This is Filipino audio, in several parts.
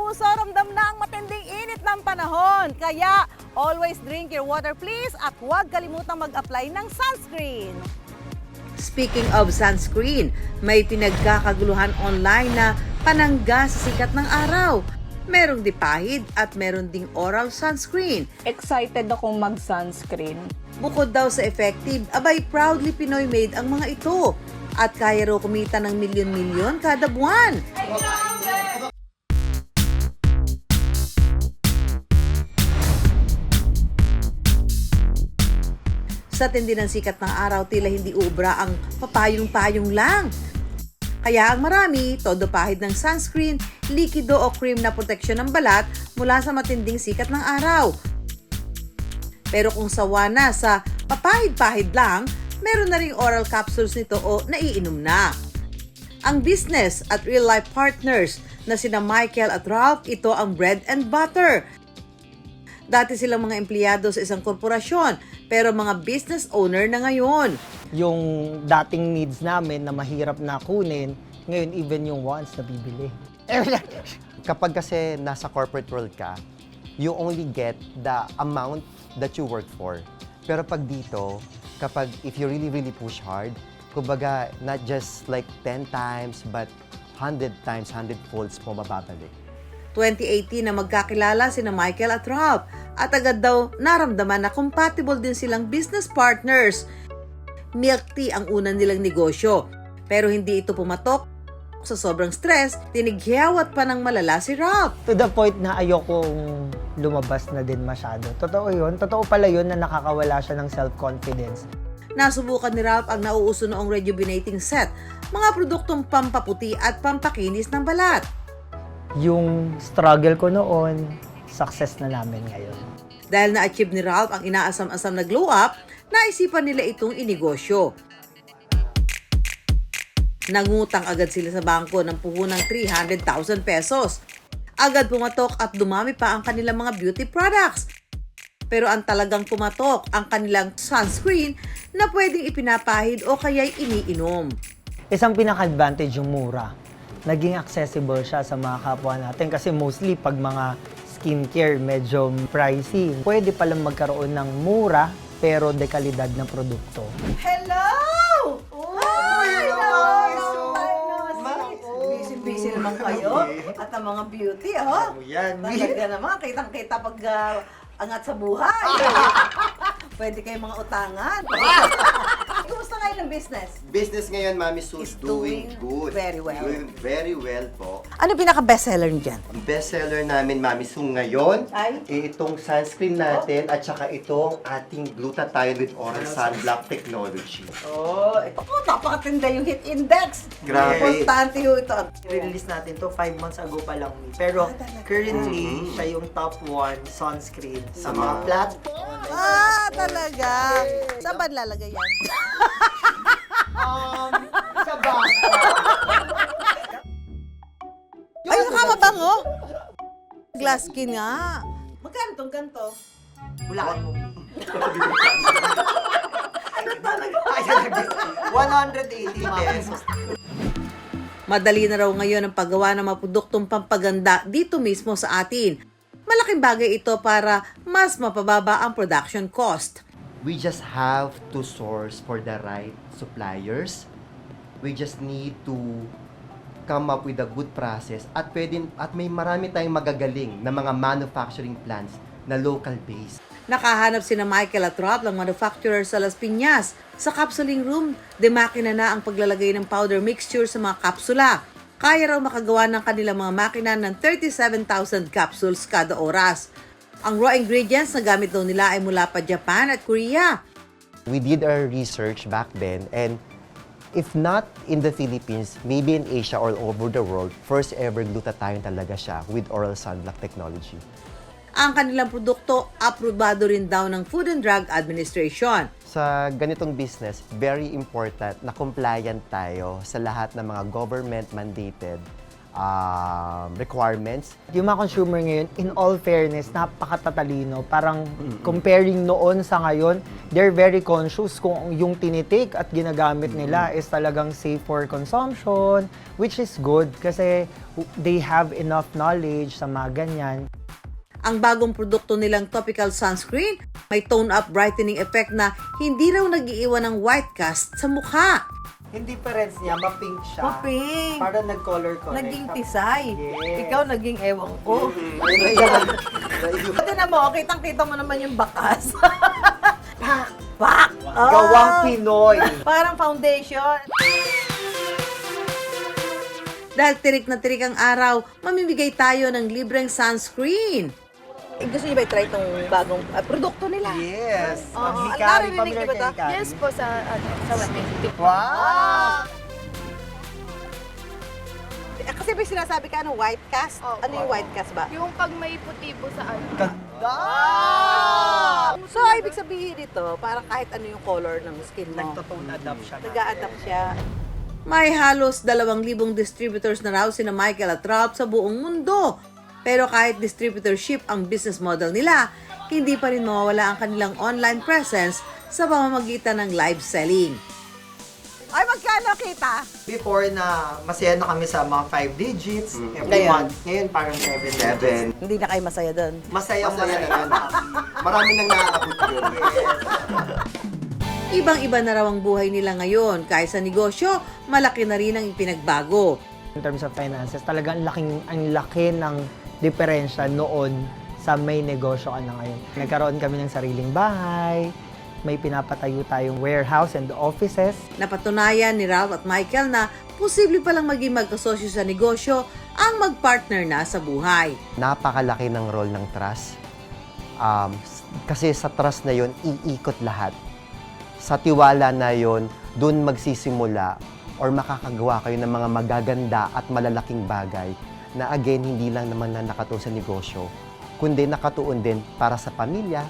puso, ramdam na ang matinding init ng panahon. Kaya, always drink your water please at huwag kalimutang mag-apply ng sunscreen. Speaking of sunscreen, may pinagkakaguluhan online na panangga sa sikat ng araw. Merong dipahid at meron ding oral sunscreen. Excited akong mag-sunscreen. Bukod daw sa effective, abay proudly Pinoy made ang mga ito. At kaya raw kumita ng milyon-milyon kada buwan. Sa tindi ng sikat ng araw, tila hindi ubra ang papayong-payong lang. Kaya ang marami, todo pahid ng sunscreen, likido o cream na proteksyon ng balat mula sa matinding sikat ng araw. Pero kung sawa na sa papahid-pahid lang, meron na ring oral capsules nito o naiinom na. Ang business at real-life partners na sina Michael at Ralph, ito ang bread and butter. Dati silang mga empleyado sa isang korporasyon, pero mga business owner na ngayon. Yung dating needs namin na mahirap na kunin, ngayon even yung wants na bibili. Kapag kasi nasa corporate world ka, you only get the amount that you work for. Pero pag dito, kapag if you really push hard, kumbaga not just like 10 times but 100 times, 100 folds mo mababalik. 2018 na magkakilala sina Michael at Ralph at agad daw naramdaman na compatible din silang business partners. Milk tea ang una nilang negosyo, pero hindi ito pumatok. Sa sobrang stress, tinigyawat pa ng malala si Ralph. To the point na ayokong lumabas na din masyado. Totoo yun. Totoo pala yun na nakakawala siya ng self-confidence. Nasubukan ni Ralph ang nauuso noong rejuvenating set, mga produktong pampaputi at pampakinis ng balat. Yung struggle ko noon, success na namin ngayon. Dahil na-achieve ni Ralph ang inaasam-asam na glow up, naisipan nila itong inegosyo. Nangutang agad sila sa bangko ng puhunang 300,000 pesos. Agad pumatok at dumami pa ang kanilang mga beauty products. Pero ang talagang pumatok ang kanilang sunscreen na pwedeng ipinapahid o kaya'y iniinom. Isang pinaka-advantage yung mura. Naging accessible siya sa mga kapwa natin kasi mostly pag mga skincare medyo pricey. Pwede palang magkaroon ng mura pero dekalidad na produkto. Hello! Busy naman kayo at ang mga beauty, oh. Talaga naman, kitang-kita pag angat sa buhay. Pwede kayong mga utangan. Kumusta ngayon ang business? Business ngayon, Mami Sue, Is doing good. very well. Doing very well po. Ano pinaka-bestseller niyo dyan? Ang bestseller namin, Mami Sue, ngayon, Ay? itong sunscreen natin at saka itong ating glutathione with oral sunblock technology. Oh, ito po, napakatinda yung hit index. Grabe. Importante yung ito. Release natin to 5 months ago pa lang. Pero currently, Mm-hmm. siya yung top 1 sunscreen sa Sa mga mga- platform. Talaga. Saan ba lalagay yan? Sa bangko. Ay, nakamabango. Glass skin nga. Magkano tong ganito? Hulaan mo. Ano talaga? 180 pesos. Madali na raw ngayon ang paggawa ng mga produktong pampaganda dito mismo sa atin. Malaking bagay ito para mas mapababa ang production cost. We just have to source for the right suppliers. We just need to come up with a good process at may marami tayong magagaling na mga manufacturing plants na local based. Nakahanap sina Michael at Rob ng manufacturer sa Las Piñas. Sa capsuling room, demakina na ang paglalagay ng powder mixture sa mga kapsula. Kaya raw makagawa ng kanilang mga makina ng 37,000 capsules kada oras. Ang raw ingredients na gamit daw nila ay mula pa Japan at Korea. We did our research back then, and if not in the Philippines, maybe in Asia or all over the world, first ever glutathione talaga siya with oral sunblock technology. Ang kanilang produkto, aprobado rin daw ng Food and Drug Administration. Sa ganitong business, very important na compliant tayo sa lahat ng mga government-mandated requirements. Yung mga consumer ngayon, in all fairness, napakatatalino. Parang comparing noon sa ngayon, they're very conscious kung yung tinitake at ginagamit nila is talagang safe for consumption, which is good kasi they have enough knowledge sa mga ganyan. Ang bagong produkto nilang topical sunscreen, may tone-up brightening effect na hindi raw nag-iiwan ng white cast sa mukha. Yung difference niya, ma-pink siya. Ma-pink. Para nag-color correct. Naging tisay. Yes. Ikaw naging ewan ko. Tignan mo, kitang-kita mo naman yung bakas. Pak! Pak! Gawang Pinoy. Parang foundation. Dahil tirik na tirik ang araw, mamimigay tayo ng libreng sunscreen. Gusto niyo ba i-try itong bagong produkto nila? Yes. Oo, Ang ang hikari, narinig familiar niyo ba kay to? hikari? Yes po, sa webpage. Wow! Kasi may sinasabi ka, white cast? Oo. Ano yung white cast ba? Yung pag may puti po sa So, ibig sabihin nito, parang kahit ano yung color ng skin mo. Nagtotone adapt siya. Nag-a-adapt siya. May halos 2,000 distributors na raw sina Michael at Rob sa buong mundo. Pero kahit distributorship ang business model nila, hindi pa rin mawawala ang kanilang online presence sa pamamagitan ng live selling. Ay, magkano kita? Before na masaya na kami sa mga 5 digits every Ngayon? month. Ngayon parang 7 digits. Hindi na kayo masaya doon. Masaya Masaya masaya na yun. Marami nang naaabot yun. Ibang-iba na raw ang buhay nila ngayon. Kahit sa negosyo, malaki na rin ang ipinagbago. In terms of finances, talagang ang laki ng diferensya noon sa may negosyo ka na ngayon. Nagkaroon kami ng sariling bahay, may pinapatayo tayong warehouse and offices. Napatunayan ni Ralph at Michael na posible palang maging magkasosyo sa negosyo ang magpartner na sa buhay. Napakalaki ng role ng trust. Kasi sa trust na yon iikot lahat. Sa tiwala na yon, doon magsisimula or makakagawa kayo ng mga magaganda at malalaking bagay na again, hindi lang naman na nakatuon sa negosyo, kundi nakatuon din para sa pamilya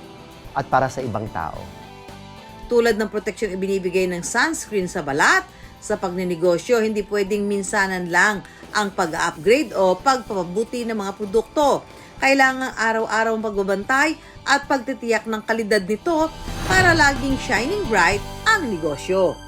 at para sa ibang tao. Tulad ng proteksyon ibinibigay ng sunscreen sa balat, sa pagnenegosyo, hindi pwedeng minsanan lang ang pag-upgrade o pagpapabuti ng mga produkto. Kailangan araw-araw pagbabantay at pagtitiyak ng kalidad nito para laging shining bright ang negosyo.